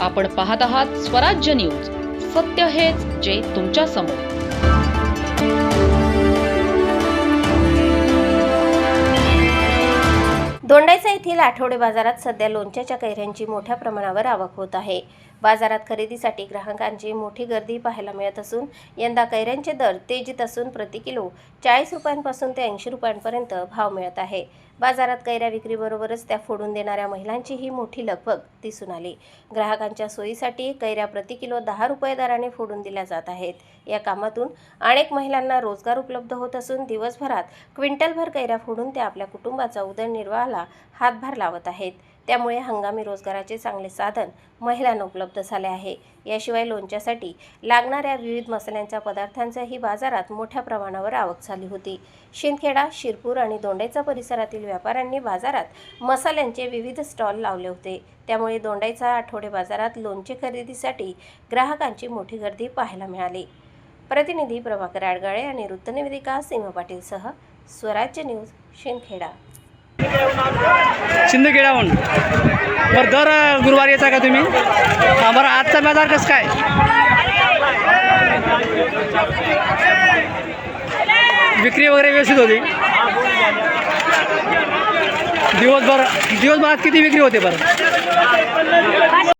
आपण पाहत आहात स्वराज्य न्यूज. सत्य हेच जे तुमच्या समोर. दोंडाईचा येथील आठवडे बाजारात सध्या लोणच्याच्या कैऱ्यांची मोठ्या प्रमाणावर आवक होत आहे. बाजारात खरेदीसाठी ग्राहकांची मोठी गर्दी पाहायला मिळत असून यंदा कैऱ्यांचे दर तेजीत असून प्रति किलो 40 रुपयांपासून ते 80 रुपयांपर्यंत भाव मिळत आहे. बाजारात कैऱ्या विक्रीबरोबरच त्या फोडून देणाऱ्या महिलांचीही मोठी लगबग दिसून आली. ग्राहकांच्या सोयीसाठी कैऱ्या प्रति किलो 10 रुपये दराने फोडून दिल्या जात आहेत. या कामातून अनेक महिलांना रोजगार उपलब्ध होत असून दिवसभरात क्विंटलभर कैऱ्या फोडून त्या आपल्या कुटुंबाचा उदरनिर्वाहाला हातभार लावत आहेत. त्यामुळे हंगामी रोजगाराचे चांगले साधन महिलांना उपलब्ध झाले आहे. याशिवाय लोणच्यासाठी लागणाऱ्या विविध मसाल्यांच्या पदार्थांचाही बाजारात मोठ्या प्रमाणावर आवक झाली होती. शिंदखेडा, शिरपूर आणि दोंडाईचा परिसरातील व्यापाऱ्यांनी बाजारात मसाल्यांचे विविध स्टॉल लावले होते. त्यामुळे दोंडाईचा आठवडे बाजारात लोणचे खरेदीसाठी ग्राहकांची मोठी गर्दी पाहायला मिळाली. प्रतिनिधी प्रभाकर आडगाळे आणि वृत्तनिवेदिका सीमा पाटीलसह स्वराज्य न्यूज, शिंदखेडा. शिंदखेडाहून बरं, दर गुरुवारी येता का तुम्ही? बरं, आजचा बाजार कसं काय? विक्री वगैरे व्यवस्थित होती? दिवसभरात किती विक्री होते बरं?